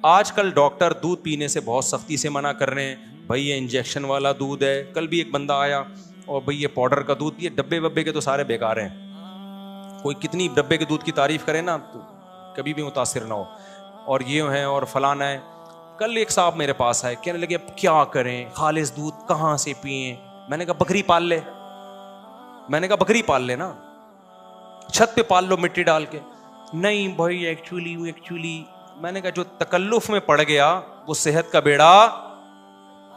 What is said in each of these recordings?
आजकल डॉक्टर दूध पीने से बहुत सख्ती से मना कर रहे हैं, भाई ये इंजेक्शन वाला दूध है। कल भी एक बंदा आया और भाई ये पाउडर का दूध, ये डब्बे वब्बे के तो सारे बेकार हैं। कोई कितनी डब्बे के दूध की तारीफ करे ना तो कभी भी मुतासिर ना हो, और ये है और फलाना है। कल एक साहब मेरे पास आए, कहने लगे अब क्या करें, खालिस दूध कहाँ से पिए। मैंने कहा बकरी पाल ले। मैंने कहा बकरी पाल ले ना, छत पे पाल लो मिट्टी डाल के। नहीं भाई एक्चुअली मैंने कहा जो तकल्लुफ में पड़ गया वो सेहत का बेड़ा।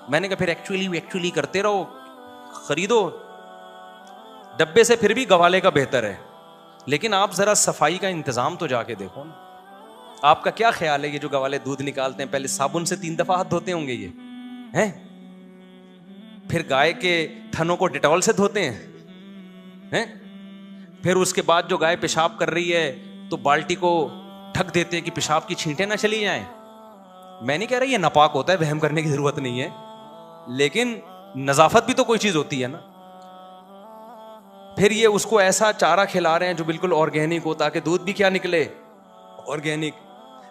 मैंने कहा फिर एक्चुअली करते रहो, खरीदो डब्बे से, फिर भी गवाले का बेहतर है। लेकिन आप जरा सफाई का इंतजाम तो जाके देखो ना। आपका क्या ख्याल है, ये जो गवाले दूध निकालते हैं पहले साबुन से 3 दफा हाथ धोते होंगे ये हैं, फिर गाय के थनों को डिटॉल से धोते हैं, फिर उसके बाद जो गाय पेशाब कर रही है तो बाल्टी को ढक देते हैं कि पेशाब की छींटें ना चली जाएं। मैं नहीं कह रहा ये नापाक होता है, वहम करने की जरूरत नहीं है, लेकिन नजाफत भी तो कोई चीज होती है ना। फिर ये उसको ऐसा चारा खिला रहे हैं जो बिल्कुल ऑर्गेनिक हो, ताकि दूध भी क्या निकले, ऑर्गेनिक।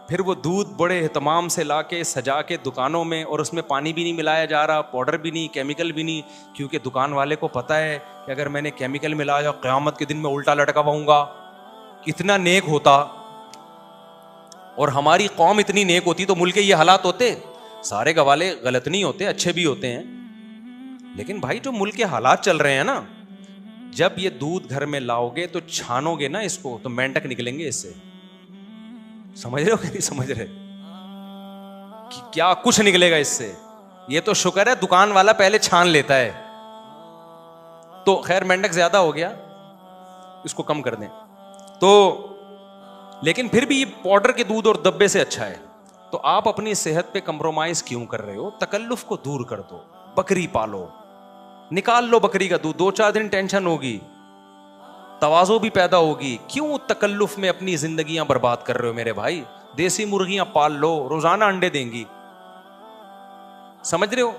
फिर वो दूध बड़े एहतमाम से लाके सजा के दुकानों में, और उसमें पानी भी नहीं मिलाया जा रहा, पाउडर भी नहीं, केमिकल भी नहीं, क्योंकि दुकान वाले को पता है कि अगर मैंने केमिकल मिलाया क़यामत के दिन में उल्टा लटका पाऊंगा। कितना नेक होता, और हमारी कौम इतनी नेक होती तो मुल्क के ये हालात होते। सारे गवाले गलत नहीं होते, अच्छे भी होते हैं, लेकिन भाई जो मुल्क के हालात चल रहे हैं ना, जब ये दूध घर में लाओगे तो छानोगे ना इसको तो मेंढक निकलेंगे इससे। समझ रहे हो कि नहीं समझ रहे कि क्या कुछ निकलेगा इससे। ये तो शुक्र है दुकान वाला पहले छान लेता है, तो खैर मेंढक ज्यादा हो गया, इसको कम कर दें तो। लेकिन फिर भी ये पाउडर के दूध और डब्बे से अच्छा है। तो आप अपनी सेहत पे कंप्रोमाइज क्यों कर रहे हो? तकल्लुफ को दूर कर दो, बकरी पालो, निकाल लो बकरी का दूध, 2-4 दिन टेंशन होगी, तवाज़ो भी पैदा होगी। क्यों तकल्लुफ में अपनी जिंदगियां बर्बाद कर रहे हो मेरे भाई? देसी मुर्गियां पाल लो, रोजाना अंडे देंगी। समझ रहे हो?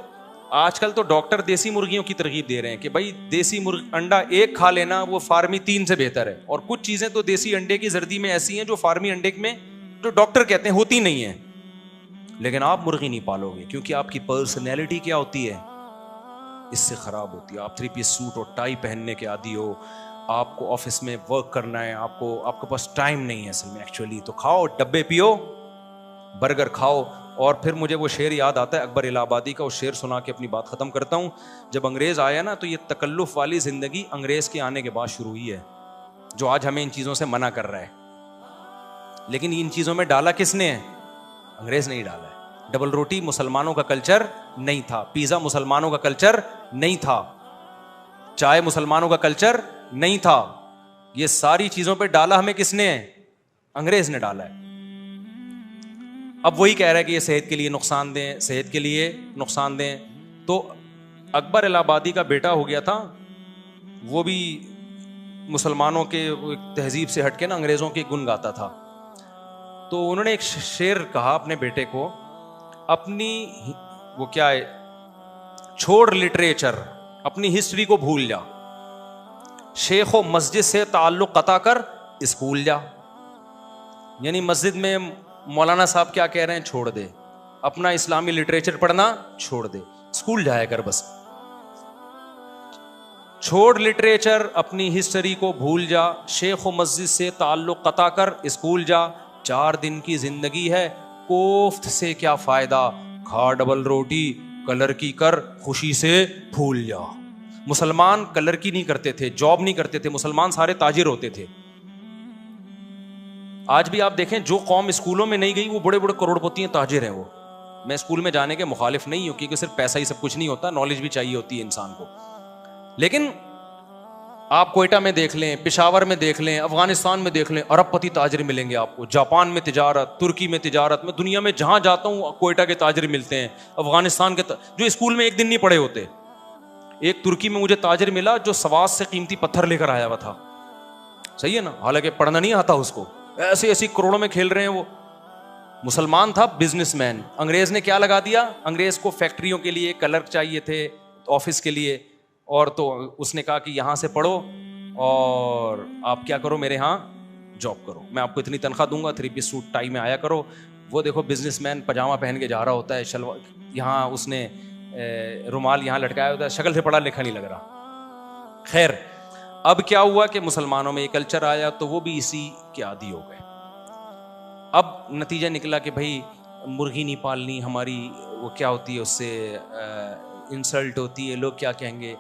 आजकल तो डॉक्टर देसी मुर्गियों की तरकीब दे रहे हैं कि भाई देसी अंडा एक खा लेना वो फार्मी 3 से बेहतर है। और कुछ चीजें तो देसी अंडे की जर्दी में ऐसी हैं जो फार्मी अंडे में, जो डॉक्टर कहते हैं, होती नहीं है। लेकिन आप मुर्गी नहीं पालोगे, क्योंकि आपकी पर्सनैलिटी क्या होती है, इससे खराब होती है। आप 3 पीस सूट और टाई पहनने के आदी हो, आपको ऑफिस में वर्क करना है, आपके पास टाइम नहीं है असल में एक्चुअली। तो खाओ, डब्बे पियो, बर्गर खाओ। और फिर मुझे वो शेर याद आता है अकबर इलाहाबादी का, वो शेर सुना के अपनी बात खत्म करता हूँ। जब अंग्रेज आया ना, तो ये तकल्लुफ वाली जिंदगी अंग्रेज के आने के बाद शुरू हुई है, जो आज हमें इन चीजों से मना कर रहा है। लेकिन इन चीजों में डाला किसने है? अंग्रेज ने ही डाला है। डबल रोटी मुसलमानों का कल्चर नहीं था, पिज्जा मुसलमानों का कल्चर नहीं था, चाय मुसलमानों का कल्चर नहीं था। ये सारी चीजों पे डाला हमें किसने है? अंग्रेज ने डाला है। अब वही कह रहा है कि ये सेहत के लिए नुकसान दें, सेहत के लिए नुकसान दें। तो अकबर इलाहाबादी का बेटा हो गया था, वो भी मुसलमानों के तहजीब से हटके ना अंग्रेजों के गुण गाता था। तो उन्होंने एक शेर कहा अपने बेटे को, अपनी वो क्या है, छोड़ लिटरेचर, अपनी हिस्ट्री को भूल जा, शेख व मस्जिद से ताल्लुक कता कर, स्कूल जा। यानी मस्जिद में मौलाना साहब क्या कह रहे हैं छोड़ दे, अपना इस्लामी लिटरेचर पढ़ना छोड़ दे, स्कूल जाया कर बस। छोड़ लिटरेचर, अपनी हिस्ट्री को भूल जा, शेख व मस्जिद से ताल्लुक कता कर, स्कूल जा। 4 दिन की जिंदगी है, कोफ्त से क्या फायदा, खा डबल रोटी, कलर की कर, खुशी से भूल जा। मुसलमान कलर की नहीं करते थे, जॉब नहीं करते थे, मुसलमान सारे ताजिर होते थे। आज भी आप देखें, जो कौम स्कूलों में नहीं गई वो बड़े बड़े करोड़पति हैं, ताजिर हैं वो। मैं स्कूल में जाने के मुखालिफ नहीं हूं, क्योंकि सिर्फ पैसा ही सब कुछ नहीं होता, नॉलेज भी चाहिए होती है इंसान को। लेकिन आप कोयटा में देख लें, पेशावर में देख लें, अफगानिस्तान में देख लें, अरबपति ताजिर मिलेंगे आपको। जापान में तिजारत, तुर्की में तिजारत, मैं दुनिया में जहां जाता हूं कोयटा के ताजिर मिलते हैं, अफगानिस्तान के जो स्कूल में एक दिन नहीं पढ़े होते। एक तुर्की में मुझे ताजिर मिला जो सवास से कीमती पत्थर लेकर आया हुआ था। सही है ना? हालांकि पढ़ना नहीं आता उसको, ऐसे ऐसी करोड़ों में खेल रहे हैं वो। मुसलमान था, बिजनेसमैन। अंग्रेज ने क्या लगा दिया, अंग्रेज को फैक्ट्रियों के लिए क्लर्क चाहिए थे, ऑफिस के लिए, और तो उसने कहा कि यहां से पढ़ो और आप क्या करो, मेरे यहाँ जॉब करो, मैं आपको इतनी तनख्वाह दूंगा, 3 पीस सूट टाई में आया करो, वो देखो बिजनेसमैन पजामा पहन के जा रहा होता है, शलवार यहाँ उसने रुमाल यहाँ लटकाया होता है, शक्ल से पढ़ा लिखा नहीं लग रहा। खैर, अब क्या हुआ कि मुसलमानों में ये कल्चर आया तो वो भी इसी के आदी हो गए। अब नतीजा निकला कि भाई मुर्गी नहीं पालनी, हमारी वो क्या होती है, उससे इंसल्ट होती है, लोग क्या कहेंगे,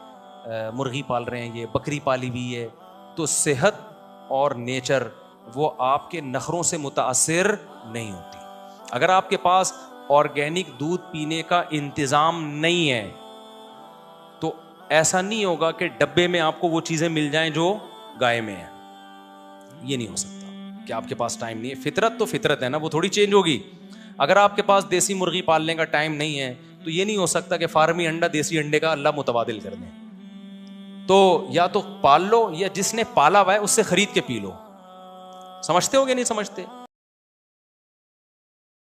मुर्गी पाल रहे हैं, ये बकरी पाली हुई है। तो सेहत और नेचर वो आपके नखरों से मुतासिर नहीं होती। अगर आपके पास ऑर्गेनिक दूध पीने का इंतज़ाम नहीं है तो ऐसा नहीं होगा कि डब्बे में आपको वो चीज़ें मिल जाएं जो गाय में है। ये नहीं हो सकता कि आपके पास टाइम नहीं है। फितरत तो फितरत है ना, वो थोड़ी चेंज होगी। अगर आपके पास देसी मुर्गी पालने का टाइम नहीं है तो ये नहीं हो सकता कि फार्मी अंडा देसी अंडे का अल्लाह मुतबादिल कर दे। तो या तो पाल लो या जिसने पाला हुआ है उससे खरीद के पी लो। समझते हो कि नहीं समझते?